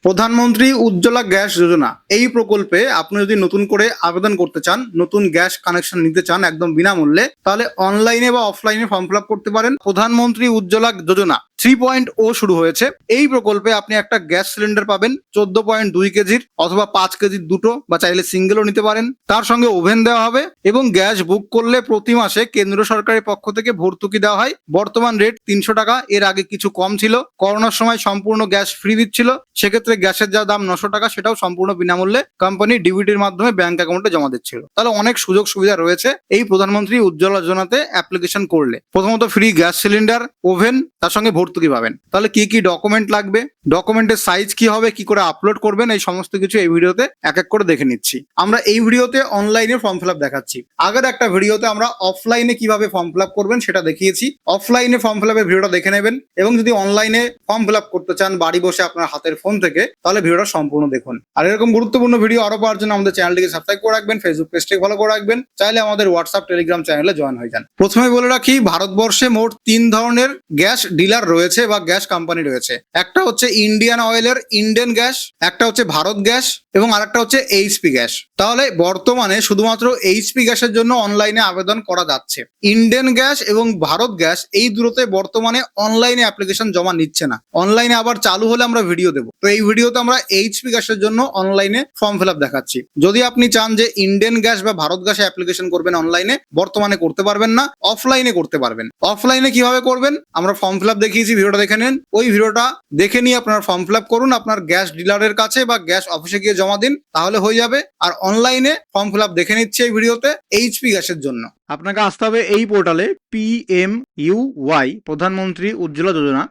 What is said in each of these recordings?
প্রধানমন্ত্রী উজ্জ্বলা গ্যাস যোজনা এই প্রকল্পে আপনি যদি নতুন করে আবেদন করতে চান, নতুন গ্যাস কানেকশন নিতে চান একদম বিনামূল্যে, তাহলে অনলাইনে বা অফলাইনে ফর্ম ফিল আপ করতে পারেন। প্রধানমন্ত্রী উজ্জ্বলা যোজনা 3.0 শুরু হয়েছে। এই প্রকল্পে আপনি একটা গ্যাস সিলিন্ডার পাবেন 14.2 কেজির অথবা 5 কেজির দুটো, বা চাইলে সিঙ্গেলও নিতে পারেন। তার সঙ্গে ওভেন দেওয়া হবে এবং গ্যাস বুক করলে প্রতি মাসে কেন্দ্র সরকারের পক্ষ থেকে ভর্তুকি দেওয়া হয়। বর্তমান রেট 300 টাকা, এর আগে কিছু কম ছিল। করোনার সময় সম্পূর্ণ গ্যাস ফ্রি দিচ্ছিল, সেক্ষেত্রে গ্যাসের যা দাম 900 টাকা সেটাও সম্পূর্ণ বিনামূল্যে কোম্পানি ডিবিটির মাধ্যমে ব্যাংক অ্যাকাউন্টে জমা দিচ্ছিল। তাহলে অনেক সুযোগ সুবিধা রয়েছে এই প্রধানমন্ত্রী উজ্জ্বলা যোজনাতে অ্যাপ্লিকেশন করলে। প্রথমত ফ্রি গ্যাস সিলিন্ডার, ওভেন, তার সঙ্গে ভর্তুকি পাবেন। তাহলে কি কি ডকুমেন্ট লাগবে, ডকুমেন্টের সাইজ কি হবে, কি করে আপলোড করবেন, এই সমস্ত কিছু এই ভিডিওতে এক এক করে দেখে নিচ্ছি। আমরা এই ভিডিওতে অনলাইনে ফর্ম ফিল আপ দেখাচ্ছি। আগের একটা ভিডিওতে আমরা অফলাইনে কিভাবে ফর্ম ফিল আপ করবেন সেটা দেখিয়েছি। অফলাইনে ফর্ম ফিল আপের ভিডিওটা দেখে নেবেন, এবং যদি অনলাইনে ফর্ম ফিল আপ করতে চান বাড়ি বসে আপনার হাতের ফোন থেকে, তাহলে ভিডিওটা সম্পূর্ণ দেখুন। আর এরকম গুরুত্বপূর্ণ ভিডিও আরো পাওয়ার জন্য আমাদের চ্যানেলটিকে সাবস্ক্রাইব করে রাখবেন, ফেসবুক পেজটিকে ফলো করে রাখবেন, চাইলে আমাদের হোয়াটসঅ্যাপ টেলিগ্রাম চ্যানেলে জয়েন হয়ে যান। প্রথমে বলে রাখি, ভারতবর্ষে মোট 3 ধরনের গ্যাস ডিলার রয়েছে বা গ্যাস কোম্পানি রয়েছে। একটা হচ্ছে ইন্ডিয়ান অয়েলের ইন্ডিয়ান গ্যাস, একটা হচ্ছে ভারত গ্যাস, এবং আরেকটা হচ্ছে এইচপি গ্যাস। তাহলে বর্তমানে শুধুমাত্র এইচপি গ্যাসের জন্য অনলাইনে আবেদন করা যাচ্ছে। ইন্ডিয়ান গ্যাস এবং ভারত গ্যাস এই দুটোতে বর্তমানে অনলাইনে অ্যাপ্লিকেশন জমা নিচ্ছে না। অনলাইনে আবার চালু হলে আমরা ভিডিও দেবো। তো এই ভিডিওতে আমরা এইচপি গ্যাসের জন্য অনলাইনে ফর্ম ফিল আপ দেখাচ্ছি। যদি আপনি চান যে ইন্ডিয়ান গ্যাস বা ভারত গ্যাসে অ্যাপ্লিকেশন করবেন অনলাইনে, বর্তমানে করতে পারবেন না, অফলাইনে করতে পারবেন। অফলাইনে কিভাবে করবেন আমরা ফর্ম ফিল আপ দেখিয়েছি, ভিডিওটা দেখে নেন। ওই ভিডিওটা দেখে নিয়ে আপনার ফর্ম ফিল আপ করুন, আপনার গ্যাস ডিলারের কাছে বা গ্যাস অফিসে গিয়ে জমা দিন, তাহলে হয়ে যাবে। আর অনলাইনে ফর্ম ফিল আপ দেখে নিচ্ছে এই ভিডিওতে এইচপি গ্যাসের জন্য। আপনাকে আসতে হবে এই পোর্টালে PMUY প্রধানমন্ত্রী উজ্জ্বলা যোজনা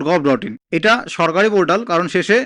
.gov.in। এটা সরকারি পোর্টাল, কারণ শেষে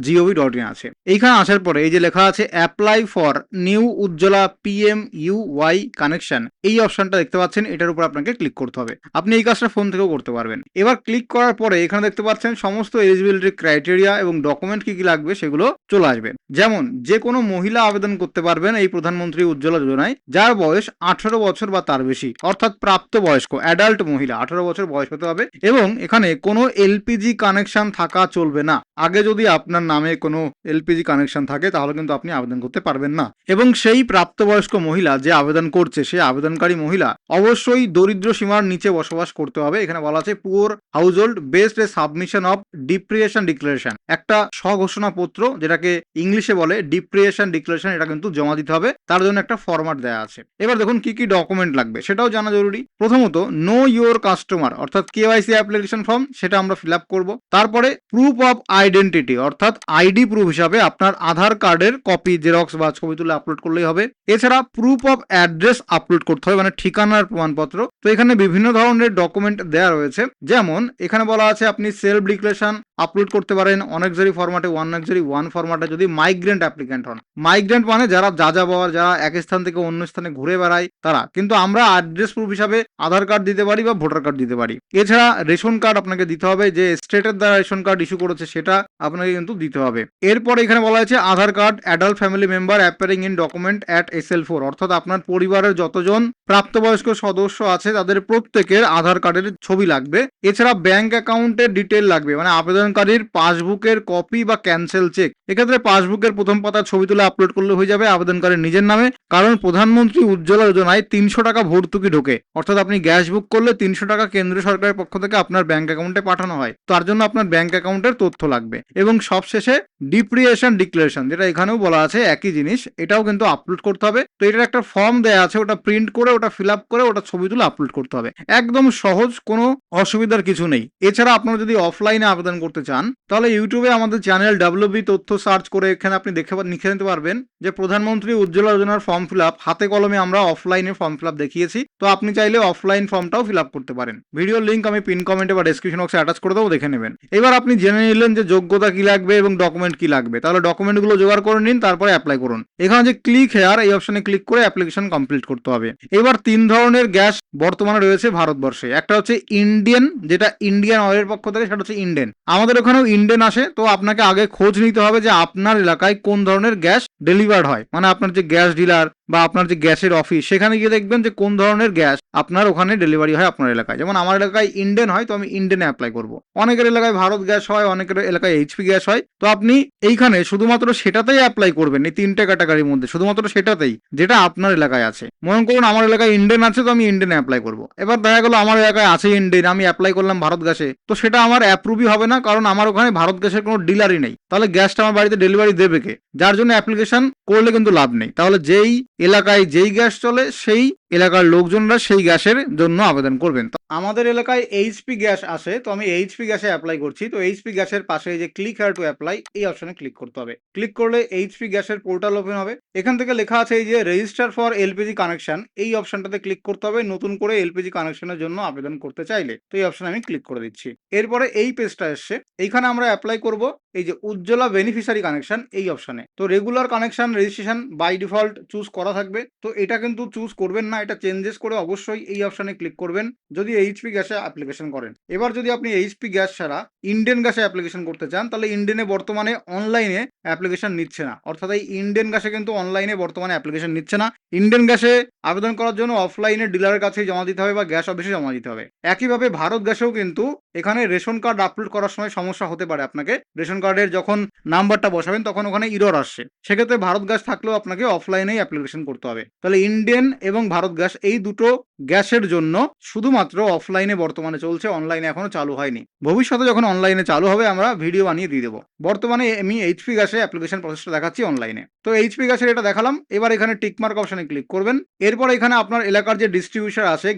.gov.in আছে। এইখানে আসার পরে এই যে লেখা আছে apply for new Ujjwala PMUY connection, এই অপশনটা দেখতে পাচ্ছেন, এটার উপর আপনাকে ক্লিক করতে হবে। আপনি এই কাজটা ফোন থেকেও করতে পারবেন। এবার ক্লিক করার পরে এখানে দেখতে পাচ্ছেন সমস্ত এলিজিবিলিটি ক্রাইটেরিয়া এবং ডকুমেন্ট কি কি লাগবে সেগুলো চলে আসবে। যেমন যে কোনো মহিলা আবেদন করতে পারবেন এই প্রধানমন্ত্রী উজ্জ্বলা যোজনায় যার বয়স 18 বছর বা তার বেশি, অর্থাৎ প্রাপ্তবয়স্ক অ্যাডাল্ট মহিলা, 18 বছর বয়স হতে হবে। এবং এখানে কোনো এলপিজি কানেকশন থাকা চলবে না। আগে যদি আপনার নামে কোনো এলপিজি কানেকশন থাকে তাহলে কিন্তু আপনি আবেদন করতে পারবেন না। এবং সেই প্রাপ্তবয়স্ক মহিলা যে আবেদন করছে, সেই আবেদনকারী মহিলা অবশ্যই দরিদ্র সীমার নিচে বসবাস করতে হবে। এখানে বলা আছে poor household based a submission of deprivation declaration, একটা স্বঘোষণা পত্র যেটাকে ইংলিশে বলে ডিপ্রিয়েশন ডিক্লারেশন, এটা কিন্তু জমা দিতে হবে। তার জন্য একটা ফরম্যাট দেওয়া আছে। এবার দেখুন কি কি ডকুমেন্ট লাগবে সেটাও জানা জরুরি। প্রথমত নো ইউর কাস্টমার অর্থাৎ কেওয়াইসি অ্যাপ্লিকেশন ফর্ম, সেটা আমরা ফিল আপ করবো। তারপরে প্রুফ অফ আইডেন্টিটি অর্থাৎ আইডি প্রুফ হিসাবে আপনার আধার কার্ডের কপি জেরক্স বা ছবি তুলে আপলোড করলেই হবে। এছাড়া প্রুফ অফ অ্যাড্রেস আপলোড করতে হবে, মানে ঠিকানার প্রমাণপত্র। তো এখানে বিভিন্ন ধরনের ডকুমেন্ট দেওয়া রয়েছে। যেমন এখানে বলা আছে আপনি সেলফ ডিক্লারেশন আপলোড করতে পারেন অনেকজারি ফরম্যাটে, অনেকজারি ওয়ান ফরম্যাটে যদি মাইগ্রেন্ট অ্যাপ্লিক্যান্ট হন। মাইগ্রেন্ট মানে যারা যাযাবর, যারা এক স্থান থেকে অন্য স্থানে ঘুরে বেড়ায় তারা। কিন্তু আমরা অ্যাড্রেস প্রুফ হিসাবে আধার কার্ড দিতে পারি বা ভোটার কার্ড দিতে পারি। এছাড়া রেশন কার্ড আপনাকে দিতে হবে, যে স্টেটের দ্বারা রেশন কার্ড ইস্যু করেছে সেটা আপনাকে কিন্তু দিতে হবে। এরপরে এখানে বলা হয়েছে Aadhaar card adult family member appearing in document at SL4, অর্থাৎ আপনার পরিবারের যতজন প্রাপ্তবয়স্ক সদস্য আছে তাদের প্রত্যেকের আধার কার্ডের ছবি লাগবে। এছাড়া ব্যাংক অ্যাকাউন্টের ডিটেল লাগবে, মানে আবেদনকারীর পাসবুকের কপি বা ক্যান্সেল চেক। এক্ষেত্রে পাসবুকের প্রথম পাতার ছবি তুলে আপলোড করলে হয়ে যাবে আবেদনকারীর নিজের নামে, কারণ প্রধানমন্ত্রী উজ্জ্বলা যোজনায় 300 টাকা ভর্তুকি ঢোকে। অর্থাৎ আপনি গ্যাস বুক করলে 300 টাকা কেন্দ্র সরকারের পক্ষ থেকে আপনার ব্যাংক অ্যাকাউন্টে পাঠানো হয়। তার জন্য আপনার ব্যাংক অ্যাকাউন্টের তথ্য লাগবে। এবং সবশেষে ডিপ্রিয়েশন ডিক্লারেশন, যেটা এখানেও বলা আছে একই জিনিস, এটাও কিন্তু আপলোড করতে হবে। তো এটার একটা ফর্ম দেওয়া আছে, ওটা প্রিন্ট করে ওটা ফিল আপ করে ওটা ছবি তুলে আপলোড করতে হবে। একদম সহজ, কোনো অসুবিধার কিছু নেই। এছাড়া আপনারা যদি অফলাইনে আবেদন করতে চান তাহলে ইউটিউবে আমাদের চ্যানেল WB তথ্য সার্চ করে এখানে আপনি লিখে নিতে পারবেন যে প্রধানমন্ত্রী উজ্জ্বলা যোজনার ফর্ম ফিল আপ হাতে কলমে আমরা অফলাইনে ফর্ম ফিল আপ দেখিয়েছি। তো আপনি চাইলে অফলাইন ফর্মটাও ফিল আপ করতে পারেন। ভিডিওর লিঙ্ক আমি পিন কমেন্টে বা ডেসক্রিপশন বক্সে অ্যাটাচ করে দেবো, দেখে নেবেন। এবার আপনি জেনে নিলেন যে যোগ্যতা কি লাগবে এবং ডকুমেন্ট কি লাগবে। তাহলে ডকুমেন্টগুলো জোগাড় করে নিন, তারপরে অ্যাপ্লাই করুন। এখানে যে ক্লিক হেয়ার এই অপশনে ক্লিক করে অ্যাপ্লিকেশন কমপ্লিট করতে হবে। এবার 3 ধরনের গ্যাস বর্তমানে রয়েছে ভারতবর্ষে। একটা হচ্ছে ইন্ডিয়ান, যেটা ইন্ডিয়ান অয়েলের পক্ষ থেকে, সেটা হচ্ছে ইন্ডিয়ান। আমাদের আমাদের ওখানেও ইন্ডেন আসে। তো আপনাকে আগে খোঁজ নিতে হবে যে আপনার এলাকায় কোন ধরনের গ্যাস ডেলিভার্ড হয়, মানে আপনার যে গ্যাস ডিলার বা আপনার যে গ্যাসের অফিস, সেখানে গিয়ে দেখবেন যে কোন ধরনের গ্যাস আপনার ওখানে ডেলিভারি হয় আপনার এলাকায়। যেমন আমার এলাকায় ইন্ডেন হয়, তো আমি ইন্ডেনে অ্যাপ্লাই করব। অনেকের এলাকায় ভারত গ্যাস হয়, অনেকের এলাকায় এইচপি গ্যাস হয়। তো আপনি এইখানে শুধুমাত্র সেটাতেই অ্যাপ্লাই করবেন, এই 3টে ক্যাটাগরির মধ্যে শুধুমাত্র সেটাতেই যেটা আপনার এলাকায় আছে। মনে করুন আমার এলাকায় ইন্ডেন আছে, তো আমি ইন্ডেনে অ্যাপ্লাই করব। এবার দেখা গেল আমার এলাকায় আছে ইন্ডেন, আমি অ্যাপ্লাই করলাম ভারত গ্যাসে, তো সেটা আমার অ্যাপ্রুভই হবে না, কারণ আমার ওখানে ভারত গ্যাসের কোনো ডিলারই নেই। তাহলে গ্যাসটা আমার বাড়িতে ডেলিভারি দেবে কে? যার জন্য অ্যাপ্লিকেশন করলে কিন্তু লাভ নেই। তাহলে যেই এলাকায় যেই গ্যাস চলে সেই এলাকার লোকজনরা সেই গ্যাসের জন্য আবেদন করবেন। তো আমাদের এলাকায় এইচপি গ্যাস আসে, তো আমি এইচপি গ্যাসে অ্যাপ্লাই করছি। তো এইচপি গ্যাসের পাশে যে ক্লিক হেয়ার টু অ্যাপ্লাই এই অপশনে ক্লিক করতে হবে। ক্লিক করলে এইচপি গ্যাসের পোর্টাল ওপেন হবে। এখান থেকে লেখা আছে এই যে রেজিস্টার ফর এলপিজি কানেকশন, এই অপশনটাতে ক্লিক করতে হবে নতুন করে এলপিজি কানেকশনের জন্য আবেদন করতে চাইলে। তো এই অপশনে আমি ক্লিক করে দিচ্ছি। এরপরে এই পেজটা এসছে, এইখানে আমরা অ্যাপ্লাই করব এই যে উজ্জ্বলা বেনিফিশিয়ারি কানেকশন এই অপশনে। তো regular connection registration by default choose করা থাকবে, তো এটা কিন্তু চুজ করবেন না, এটা চেঞ্জেস করে অবশ্যই এই অপশনে ক্লিক করবেন যদি এইচপি গ্যাসে অ্যাপ্লিকেশন করেন। এবার যদি আপনি এইচপি গ্যাস ছাড়া ইন্ডিয়ান গ্যাসে অ্যাপ্লিকেশন করতে চান, তাহলে ইন্ডিয়ানে বর্তমানে অনলাইনে অ্যাপ্লিকেশন নিচ্ছে না, অর্থাৎ এই ইন্ডিয়ান গ্যাসে কিন্তু অনলাইনে বর্তমানে অ্যাপ্লিকেশন নিচ্ছে না। ইন্ডিয়ান গ্যাসে আবেদন করার জন্য অফলাইনে ডিলারের কাছে জমা দিতে হবে বা গ্যাস অফিসে জমা দিতে হবে। একইভাবে ভারত গ্যাসেও কিন্তু এখানে রেশন কার্ড আপলোড করার সময় সমস্যা হতে পারে। আপনাকে রেশন কার্ডের যখন নাম্বারটা বসাবেন তখন ওখানে ইরর আসছে, সেক্ষেত্রে ভারত গ্যাস থাকলেও আপনাকে অফলাইনেই অ্যাপ্লিকেশন করতে হবে। তাহলে ইন্ডিয়ান এবং ভারত গ্যাস এই দুটো গ্যাসের জন্য শুধুমাত্র অফলাইনে বর্তমানে চলছে, অনলাইনে এখনো চালু হয়নি। ভবিষ্যতে যখন অনলাইনে চালু হবে আমরা ভিডিও বানিয়ে দিয়ে দেবো। বর্তমানে আমি এইচপি গ্যাসে অ্যাপ্লিকেশন প্রসেসটা দেখাচ্ছি অনলাইনে। তো এইচপি গ্যাসের এটা দেখালাম। এবার এখানে টিকমার্ক অপশনে ক্লিক করবেন। এরপর এখানে আপনার এলাকার যে ডিস্ট্রিবিউশন আছে,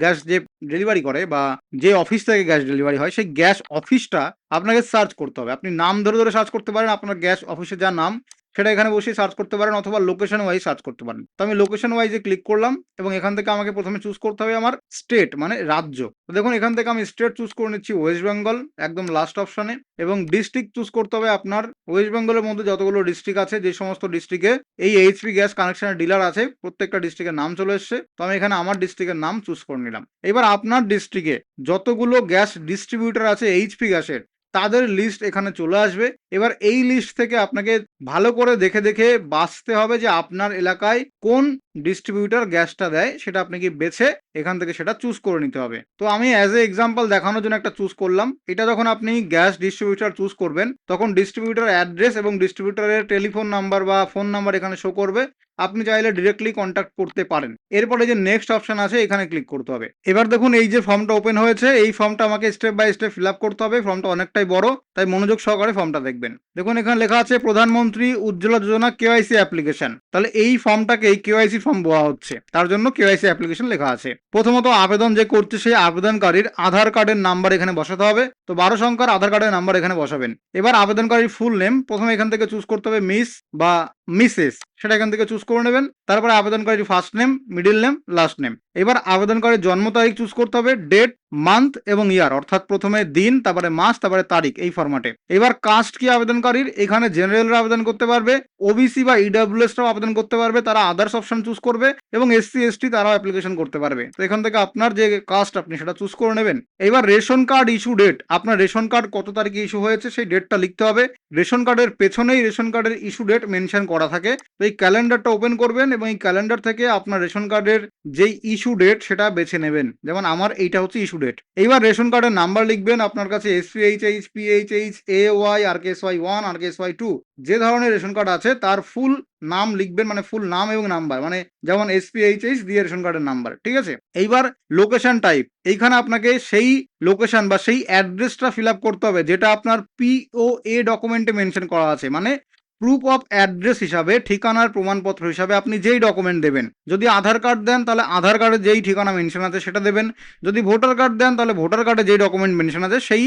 গ্যাস যে ডেলিভারি করে বা যে অফিস থেকে গ্যাস ডেলিভারি হয়, সেই গ্যাস অফিসটা আপনাকে সার্চ করতে হবে। আপনি নাম ধরে ধরে সার্চ করতে পারেন, আপনার গ্যাস অফিসের যা নাম সেটা এখানে বসে সার্চ করতে পারেন, অথবা লোকেশন ওয়াইজ সার্চ করতে পারেন। তো আমি লোকেশন ওয়াইজে ক্লিক করলাম এবং এখান থেকে আমাকে প্রথমে চুজ করতে হবে আমার স্টেট মানে রাজ্য। তো দেখুন এখান থেকে আমি স্টেট চুজ করে নিচ্ছি ওয়েস্ট বেঙ্গল একদম লাস্ট অপশনে, এবং ডিস্ট্রিক্ট চুজ করতে হবে আপনার ওয়েস্ট বেঙ্গলের মধ্যে যতগুলো ডিস্ট্রিক্ট আছে, যে সমস্ত ডিস্ট্রিক্টে এই এইচপি গ্যাস কানেকশনের ডিলার আছে প্রত্যেকটা ডিস্ট্রিক্টের নাম চলে এসছে। তো আমি এখানে আমার ডিস্ট্রিক্টের নাম চুজ করে নিলাম। এবার আপনার ডিস্ট্রিক্টে যতগুলো গ্যাস ডিস্ট্রিবিউটর আছে এইচপি গ্যাসের তাদের লিস্ট এখানে চলে আসবে। এবার এই লিস্ট থেকে আপনাকে ভালো করে দেখে দেখে বাছতে হবে যে আপনার এলাকায় কোন ডিস্ট্রিবিউটর গ্যাসটা দেয়, সেটা আপনি কি বেছে এখান থেকে সেটা চুজ করে নিতে হবে। তো আমি অ্যাজ এ এক্সাম্পল দেখানোর জন্য একটা চুজ করলাম। এটা যখন আপনি গ্যাস ডিস্ট্রিবিউটর চুজ করবেন তখন ডিস্ট্রিবিউটর অ্যাড্রেস এবং ডিস্ট্রিবিউটরের টেলিফোন নাম্বার বা ফোন নাম্বার এখানে শো করবে, আপনি চাইলে ডিরেক্টলি কন্ট্যাক্ট করতে পারেন। এরপরে যে নেক্সট অপশন আছে এখানে ক্লিক করতে হবে। এবার দেখুন এই যে ফর্মটা ওপেন হয়েছে, এই ফর্মটা আমাকে step by step fill up করতে হবে। ফর্মটা অনেকটাই বড়, তাই মনোযোগ সহকারে ফর্মটা দেখবেন। দেখুন এখানে লেখা আছে প্রধানমন্ত্রী উজ্জ্বলা যোজনা কেওয়াইসি অ্যাপ্লিকেশন। তাহলে এই ফর্মটাকে কেওয়াইসি ফর্ম বলা হচ্ছে, তার জন্য কেওয়াইসি অ্যাপ্লিকেশন লেখা আছে। প্রথমত আবেদন যে করছে সেই আবেদনকারীর আধার কার্ডের নাম্বার এখানে বসাতে হবে। তো 12 সংখ্যার আধার কার্ডের নাম্বার এখানে বসাবেন। এবার আবেদনকারীর ফুল নেম প্রথমে এখান থেকে চুজ করতে হবে, মিস বা মিসেস সেটা এখান থেকে চুজ করে নেবেন। তারপরে আবেদনকারীর first name, middle name, last name. এবার আবেদনকারীর জন্ম তারিখ চুজ করতে হবে, ডেট, মান্থ এবং ইয়ার, অর্থাৎ প্রথমে দিন, তারপরে মাস, তারপরে তারিখ, এই ফরম্যাটে। এবার কাস্ট কি আবেদনকারীর, এখানে জেনারেলরা আবেদন করতে পারবে, ওবিসি বা ইডব্লিউএসরাও আবেদন করতে পারবে, তারা আদার্স অপশন চুজ করবে, এবং এসসি এসটি তারাও অ্যাপ্লিকেশন করতে পারবে। তো এখান থেকে আপনার যে কাস্ট আপনি সেটা চুজ করে নেবেন। এবার রেশন কার্ড ইস্যু ডেট, আপনার রেশন কার্ড কত তারিখে ইস্যু হয়েছে সেই ডেটটা লিখতে হবে। রেশন কার্ডের পেছনেই রেশন কার্ডের ইস্যু ডেট মেনশন করা থাকে। তো এই ক্যালেন্ডারটা ওপেন করবেন এবং এই ক্যালেন্ডার থেকে আপনার রেশন কার্ডের যেই ইস্যু ডেট সেটা বেছে নেবেন। যেমন আমার এইটা হচ্ছে ইস্যু ডেট। এইবার রেশন কার্ডের নাম্বার লিখবেন, আপনার কাছে SPHH, PHH, AY, RKSY 1, RKSY 2 যে ধরনের রেশন কার্ড আছে তার ফুল নাম লিখবেন, মানে ফুল নাম এবং নাম্বার, মানে যেমন এসপিএইচএইচ দিয়ে রেশন কার্ডের নাম্বার, ঠিক আছে। এইবার লোকেশন টাইপ, এইখানে আপনাকে সেই লোকেশন বা সেই অ্যাড্রেসটা ফিল আপ করতে হবে যেটা আপনার পিওএ ডকুমেন্টে মেনশন করা আছে, মানে প্রুফ অফ অ্যাড্রেস হিসাবে, ঠিকানার প্রমাণপত্র হিসাবে আপনি যেই ডকুমেন্ট দেবেন। যদি আধার কার্ড দেন তাহলে আধার কার্ডে যেই ঠিকানা মেনশন আছে সেটা দেবেন। যদি ভোটার কার্ড দেন তাহলে ভোটার কার্ডে যেই ডকুমেন্ট মেনশন আছে সেই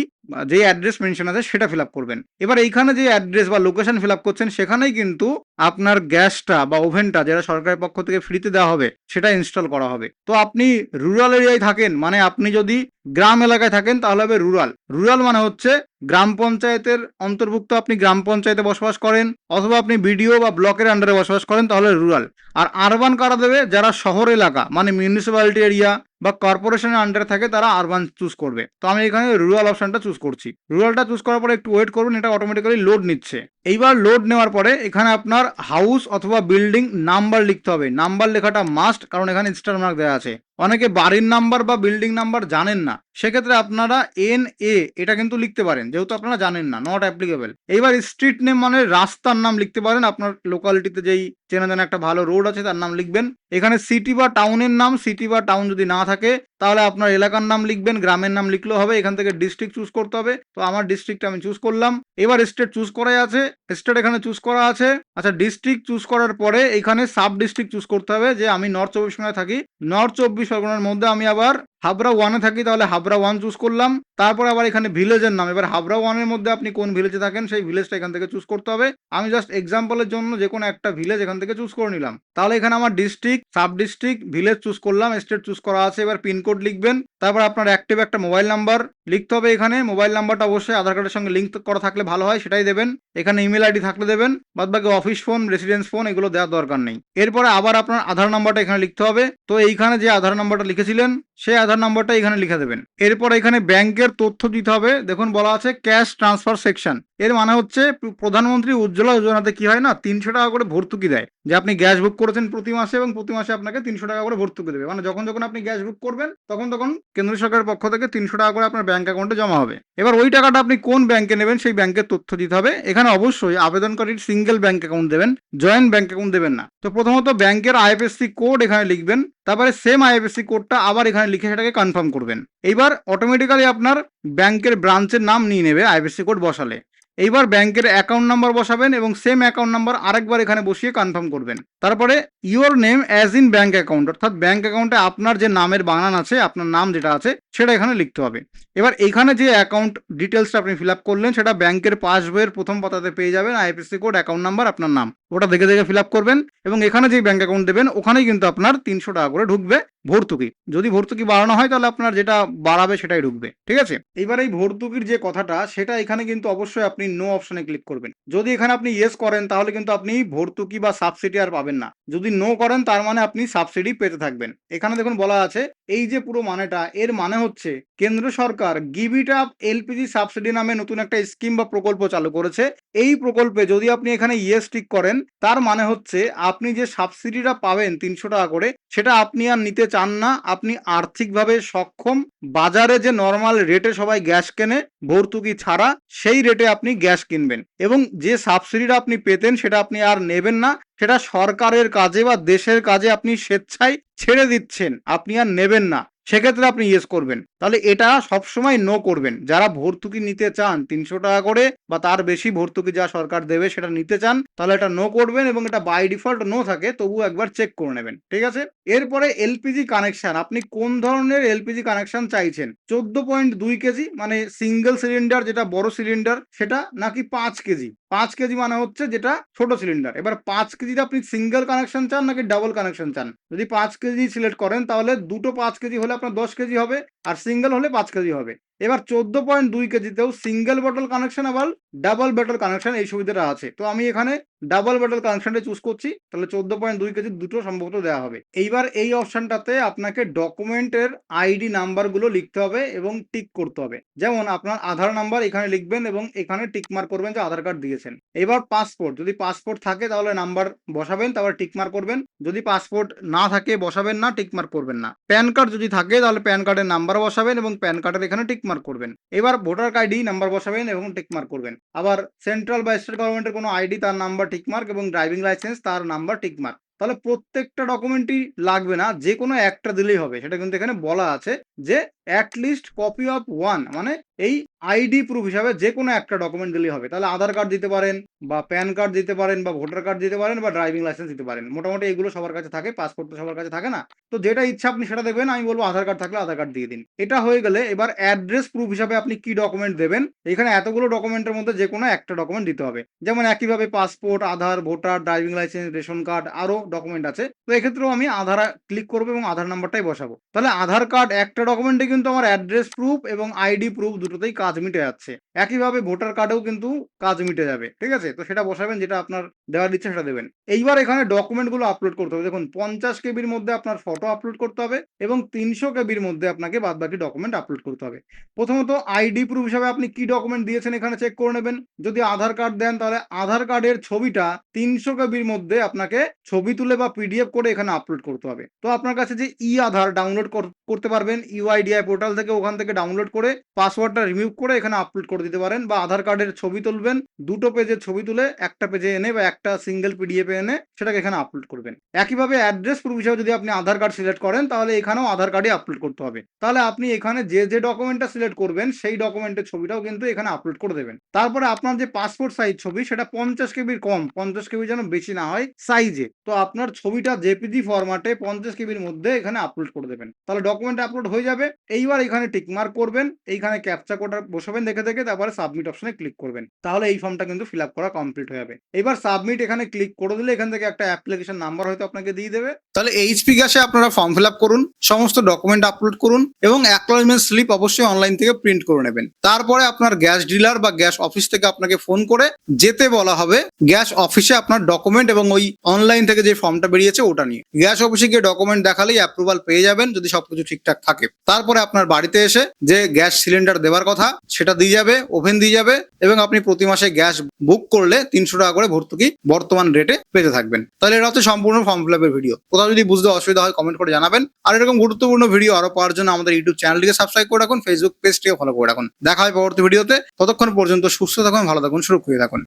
যেই অ্যাড্রেস মেনশন আছে সেটা ফিল আপ করবেন। এবার এইখানে যে অ্যাড্রেস বা লোকেশন ফিল আপ করছেন সেখানেই কিন্তু আপনার গ্যাসটা বা ওভেনটা যেটা সরকারের পক্ষ থেকে ফ্রিতে দেওয়া হবে সেটা ইনস্টল করা হবে। তো আপনি রুরাল এরিয়ায় থাকেন, মানে আপনি যদি গ্রাম এলাকায় থাকেন তাহলে হবে রুরাল। রুরাল মানে হচ্ছে গ্রাম পঞ্চায়েতের অন্তর্ভুক্ত, আপনি গ্রাম পঞ্চায়েতে বসবাস করেন, অথবা আপনি বিডিও বা ব্লকের আন্ডারে বসবাস করেন তাহলে রুরাল। আর আরবান কারা দেবে, যারা শহর এলাকা মানে মিউনিসিপ্যালিটি এরিয়া বা কর্পোরেশনের আন্ডারে থাকে তারা আরবান চুজ করবে। তো আমি এখানে রুরাল অপশনটা চুজ করছি। রুরালটা চুজ করার পরে একটু ওয়েট করুন, এটা অটোমেটিক্যালি লোড নিচ্ছে। এইবার লোড নেওয়ার পরে এখানে আপনার হাউস অথবা বিল্ডিং নাম্বার লিখতে হবে। নাম্বার লেখাটা মাস্ট, কারণ এখানে স্টার মার্ক দেওয়া আছে। অনেকে বাড়ির নাম্বার বা বিল্ডিং নাম্বার জানেন না, সেক্ষেত্রে আপনারা NA এটা কিন্তু লিখতে পারেন, যেহেতু আপনারা জানেন না, নট অ্যাপ্লিকেবল। এইবার স্ট্রিট নেম মানে রাস্তার নাম লিখতে পারেন, আপনার লোকালিটিতে যেই চেনা জানা একটা ভালো রোড আছে তার নাম লিখবেন। এখানে সিটি বা টাউনের নাম, সিটি বা টাউন যদি না থাকে তাহলে আপনার এলাকার নাম লিখবেন, গ্রামের নাম লিখলেও হবে। এখান থেকে ডিস্ট্রিক্ট চুজ করতে হবে, তো আমার ডিস্ট্রিক্ট আমি চুজ করলাম। এবার স্টেট চুজ করাই আছে, স্টেট এখানে চুজ করা আছে। আচ্ছা, ডিস্ট্রিক্ট চুজ করার পরে এখানে সাব ডিস্ট্রিক্ট চুজ করতে হবে, যে আমি নর্থ চব্বিশ পরগনায় থাকি, নর্থ চব্বিশ পরগনার মধ্যে আমি আবার হাবড়া 1-এ থাকি, তাহলে হাবড়া 1 চুজ করলাম। তারপর আবার এখানে ভিলেজের নাম, এবার হাবড়া 1-এর মধ্যে আপনি কোন ভিলেজে থাকেন সেই ভিলেজটা এখান থেকে চুজ করতে হবে। আমি জাস্ট এক্সাম্পলের জন্য যে কোনো একটা ভিলেজ এখান থেকে চুজ করে নিলাম। তাহলে এখানে আমার district, sub district, village choose করলাম, স্টেট চুজ করা আছে। এবার পিনকোড লিখবেন, তারপর আপনার অ্যাক্টিভ একটা মোবাইল নাম্বার লিখতে হবে। এখানে মোবাইল নাম্বারটা অবশ্যই আধার কার্ডের সঙ্গে লিঙ্ক করা থাকলে ভালো হয়, সেটাই দেবেন। এখানে ইমেল আইডি থাকলে দেবেন, বাদ বাকি অফিস ফোন, রেসিডেন্স ফোন এগুলো দেওয়ার দরকার নেই। এরপরে আবার আপনার আধার নাম্বারটা এখানে লিখতে হবে। তো এইখানে যে আধার নাম্বারটা লিখেছিলেন সেই আধার নাম্বারটা এখানে লিখে দেবেন। এরপর এখানে ব্যাংকের তথ্য দিতে হবে। দেখুন বলা আছে ক্যাশ ট্রান্সফার সেকশন, এর মানে হচ্ছে প্রধানমন্ত্রী উজ্জ্বলা যোজনাতে কি হয় না, 300 টাকা করে ভর্তুকি দেয়, যে আপনি গ্যাস বুক করেছেন প্রতি মাসে এবং প্রতি মাসে আপনাকে 300 টাকা করে ভর্তুকি দেবে। মানে যখন যখন আপনি গ্যাস বুক করবেন তখন তখন কেন্দ্র সরকারের পক্ষ থেকে 300 টাকা করে আপনার ব্যাংক অ্যাকাউন্টে জমা হবে। এবার ওই টাকাটা আপনি কোন ব্যাংকে নেবেন সেই ব্যাংকের তথ্য দিতে হবে। এখানে অবশ্যই আবেদনকারীর সিঙ্গেল ব্যাংক অ্যাকাউন্ট দেবেন, জয়েন্ট ব্যাংক অ্যাকাউন্ট দেবেন না। তো প্রথমত ব্যাংকের IFSC কোড এখানে লিখবেন, তারপরে সেম IFSC কোডটা আবার এখানে লিখে সেটাকে কনফার্ম করবেন। এইবার অটোমেটিক্যালি আপনার ব্যাংকের ব্রাঞ্চের নাম নিয়ে নেবে IFSC কোড বসালে। এইবার ব্যাংকের অ্যাকাউন্ট নাম্বার বসাবেন এবং সেম অ্যাকাউন্ট নাম্বার আরেকবার এখানে বসিয়ে কনফার্ম করবেন। তারপরে your name as in bank account, অর্থাৎ ব্যাংক অ্যাকাউন্টে আপনার যে নামের বানান আছে, আপনার নাম যেটা আছে সেটা এখানে লিখতে হবে। এবার এখানে যে অ্যাকাউন্ট ডিটেলসটা আপনি ফিল আপ করলেন সেটা ব্যাংকের পাসবইয়ের প্রথম পাতাতে পেয়ে যাবেন, IFSC কোড, অ্যাকাউন্ট নাম্বার, আপনার নাম, ওটা দেখে দেখে ফিল আপ করবেন। এবং এখানে যে ব্যাংক অ্যাকাউন্ট দেবেন ওখানেই কিন্তু আপনার 300 টাকা করে ঢুকবে ভর্তুকি। যদি ভর্তুকি বাড়ানো হয় তাহলে আপনার যেটা বাড়াবে সেটাই ঢুকবে, ঠিক আছে। এবার এই ভর্তুকির যে কথাটা সেটা এখানে কিন্তু অবশ্যই আপনি নো অপশনে ক্লিক করবেন। যদি এখানে আপনি ইয়েস করেন তাহলে কিন্তু আপনি ভর্তুকি বা সাবসিডি আর পাবেন না। যদি নো করেন তার মানে আপনি সাবসিডি পেতে থাকবেন। এখানে দেখুন বলা আছে এই যে পুরো মানেটা, এর মানে হচ্ছে কেন্দ্র সরকার give it up LPG subsidy নামে নতুন একটা স্কিম বা প্রকল্প চালু করেছে। এই প্রকল্পে যদি আপনি এখানে ইয়েস টিক করেন তার মানে হচ্ছে আপনি যে সাবসিডিটা পাবেন 300 টাকা করে, সেটা আপনি আর নিতে চান না। আপনি আর্থিকভাবে সক্ষম, বাজারে যে নর্মাল রেটে সবাই গ্যাস কেনে ভর্তুকি ছাড়া, সেই রেটে আপনি গ্যাস কিনবেন এবং যে সাবসিডিটা আপনি পেতেন সেটা আপনি আর নেবেন না। সেটা সরকারের কাজে বা দেশের কাজে আপনি স্বেচ্ছায় ছেড়ে দিচ্ছেন, আপনি আর নেবেন না। সেক্ষেত্রে আপনি ইয়েস করবেন। তাহলে এটা সবসময় নো করবেন। যারা ভর্তুকি নিতে চান 300 টাকা করে বা তার বেশি ভর্তুকি যা সরকার দেবে সেটা নিতে চান, তাহলে এটা নো করবেন এবং এটা বাই ডিফল্ট নো থাকে, তবুও একবার চেক করে নেবেন, ঠিক আছে। এরপরে LPG কানেকশন, আপনি কোন ধরনের LPG কানেকশন চাইছেন, 14.2 কেজি মানে সিঙ্গেল সিলিন্ডার যেটা বড় সিলিন্ডার সেটা, নাকি 5 কেজি? 5 কেজি মানে হচ্ছে যেটা ছোট সিলিন্ডার। এবার 5 কেজিটা আপনি সিঙ্গেল কানেকশন চান নাকি ডাবল কানেকশন চান? যদি 5 কেজি সিলেক্ট করেন তাহলে দুটো 5 কেজি হলে আপনার 10 কেজি হবে, আর সিঙ্গেল হলে 5 কেজি হবে। এবার 14.2 কেজিতেও সিঙ্গেল বটল কানেকশন আবার ডাবল বটল কানেকশন এই সুবিধাটা আছে। তো আমি এখানে ডাবল বটল কানেকশনটা চুজ করছি, তাহলে 14.2 কেজি দুটো সম্ভবত দেওয়া হবে। এইবার এই অপশনটাতে আপনাকে ডকুমেন্টের ID নাম্বারগুলো লিখতে হবে এবং টিক করতে হবে। যেমন আপনার আধার নাম্বার এখানে লিখবেন এবং এখানে টিক মার্ক করবেন যে আধার কার্ড দিয়েছেন। এবার পাসপোর্ট, যদি পাসপোর্ট থাকে তাহলে নাম্বার বসাবেন, তারপর টিক মার্ক করবেন। যদি পাসপোর্ট না থাকে বসাবেন না, টিক মার্ক করবেন না। প্যান কার্ড যদি থাকে তাহলে প্যান কার্ডের নাম্বার বসাবেন এবং প্যান কার্ডের এখানে টিক মার্ক করবেন। এবার ভোটার ID নাম্বার বসাবেন এবং টিক মার্ক করবেন। আবার সেন্ট্রাল বা স্টেট গভর্নমেন্টের কোনো ID তার নাম্বার টিক মার্ক এবং ড্রাইভিং লাইসেন্স তার নাম্বার টিক মার্ক। তাহলে প্রত্যেকটা ডকুমেন্টই লাগবে না, যে কোনো একটা দিলেই হবে। সেটা কিন্তু এখানে বলা আছে যে অ্যাটলিস্ট কপি অফ ওয়ান, মানে এই ID প্রুফ হিসাবে যে কোনো একটা ডকুমেন্ট দিলেই হবে। তাহলে আধার কার্ড দিতে পারেন বা প্যান কার্ড দিতে পারেন বা ভোটার কার্ড দিতে পারেন বা ড্রাইভিং লাইসেন্স দিতে পারেন। মোটামুটি এগুলো সবার কাছে থাকে, পাসপোর্ট তো সবার কাছে থাকে না। তো যেটা ইচ্ছা আপনি সেটা দেবেন। আমি বলবো আধার কার্ড থাকলে আধার কার্ড দিয়ে দিন। এটা হয়ে গেলে এবার অ্যাড্রেস প্রুফ হিসাবে আপনি কি ডকুমেন্ট দেবেন। এখানে এতগুলো ডকুমেন্টের মধ্যে যে কোনো একটা ডকুমেন্ট দিতে হবে। যেমন একইভাবে passport, Aadhaar, voter, driving licence, ration card, আরো ডকুমেন্ট আছে। তো এক্ষেত্রেও আমি আধার ক্লিক করবো এবং আধার নাম্বারটাই বসাবো। তাহলে আধার কার্ড একটা ডকুমেন্টে কিন্তু আমার অ্যাড্রেস প্রুফ এবং ID প্রুফ দুটোতেই কাজ কাজ মিটে যাচ্ছে। একইভাবে ভোটার কার্ডেও কিন্তু কাজ মিটে যাবে, ঠিক আছে? তো সেটা বসাবেন, যেটা আপনার দেওয়ার ইচ্ছে সেটা দেবেন। এইবার এখানে ডকুমেন্টগুলো আপলোড করতে হবে। দেখুন 50 কেবির মধ্যে আপনার ফটো আপলোড করতে হবে এবং 300 কেবির মধ্যে আপনাকে বাদবাকি ডকুমেন্ট আপলোড করতে হবে। প্রথমত আইডি প্রুফ হিসাবে আপনি কি ডকুমেন্ট দিয়েছেন এখানে চেক করে নেবেন। যদি আধার কার্ড দেন তাহলে আধার কার্ডের ছবিটা 300 কেবির মধ্যে আপনাকে ছবি তুলে বা পিডিএফ করে এখানে আপলোড করতে হবে। তো আপনার কাছে যে ই আধার ডাউনলোড করতে পারবেন ইউআইডিআই পোর্টাল থেকে, ওখান থেকে ডাউনলোড করে পাসওয়ার্ডটা রিমুভ করে এখানে আপলোড করে দিতে পারেন, বা আধার কার্ডের ছবি তুলবেন, দুটো পেজের ছবি তুলে একটা পেজে এনে বা একটা সিঙ্গেল পিডিএফ এনে সেটাকে এখানে আপলোড করবেন। একইভাবে অ্যাড্রেস প্রুফ হিসাবে যদি আপনি আধার কার্ড সিলেক্ট করেন তাহলে এখানেও আধার কার্ডই আপলোড করতে হবে। তাহলে আপনি এখানে যে যে ডকুমেন্টটা সিলেক্ট করবেন সেই ডকুমেন্টের ছবিটাও কিন্তু এখানে আপলোড করে দেবেন। তারপরে আপনার যে পাসপোর্ট সাইজ ছবি সেটা 50 কেবির কম, 50 কেবি যেন বেশি না হয় সাইজে। তো আপনার ছবিটা জেপিজি ফরম্যাটে 50 কেবির মধ্যে এখানে আপলোড করে দেবেন, তাহলে ডকুমেন্ট আপলোড হয়ে যাবে। এইবার এখানে টিকমার্ক করবেন, এইখানে ক্যাপচা কোডটা বসাবেন দেখে দেখে, তারপরে সাবমিট অপশনে ক্লিক করবেন। তাহলে এই ফর্মটা কিন্তু ফিল আপ করা কমপ্লিট হয়ে যাবে। এবার সাবমিট এখানে ক্লিক করে দিলে এখান থেকে একটা অ্যাপ্লিকেশন নাম্বার হয়তো আপনাকে দিয়ে দেবে। তাহলে এইচপি গ্যাসে আপনারা ফর্ম ফিল আপ করুন, সমস্ত ডকুমেন্ট আপলোড করুন এবং অ্যাকনলেজমেন্ট স্লিপ অবশ্যই অনলাইন থেকে প্রিন্ট করে নেবেন। তারপরে আপনার গ্যাস ডিলার বা গ্যাস অফিস থেকে আপনাকে ফোন করে যেতে বলা হবে গ্যাস অফিসে আপনার ডকুমেন্ট এবং ওই অনলাইন থেকে যে ফর্মটা বেরিয়েছে ওটা নিয়ে। গ্যাস অফিসে গিয়ে ডকুমেন্ট দেখালেই অ্যাপ্রুভাল পেয়ে যাবেন যদি সবকিছু ঠিকঠাক থাকে। তারপরে আপনার বাড়িতে এসে যে গ্যাস সিলিন্ডার দেওয়ার কথা সেটা দিয়ে যাবে, ওভেন দিয়ে যাবে এবং আপনি প্রতি মাসে গ্যাস বুক করলে 300 টাকা করে ভর্তুকি বর্তমান রেটে পেতে থাকবেন। তাহলে এটা হচ্ছে সম্পূর্ণ ফর্ম ফিল আপের ভিডিও। কোথাও যদি বুঝতে অসুবিধা হয় কমেন্ট করে জানাবেন। আর এরকম গুরুত্বপূর্ণ ভিডিও আরো পাওয়ার জন্য আমাদের ইউটিউব চ্যানেলটিকে সাবস্ক্রাইব করে রাখুন, ফেসবুক পেজটিকে ফলো করে রাখুন। দেখা হয় পরবর্তী ভিডিওতে। ততক্ষণ পর্যন্ত সুস্থ থাকুন, ভালো থাকুন, সুরক্ষিত থাকুন।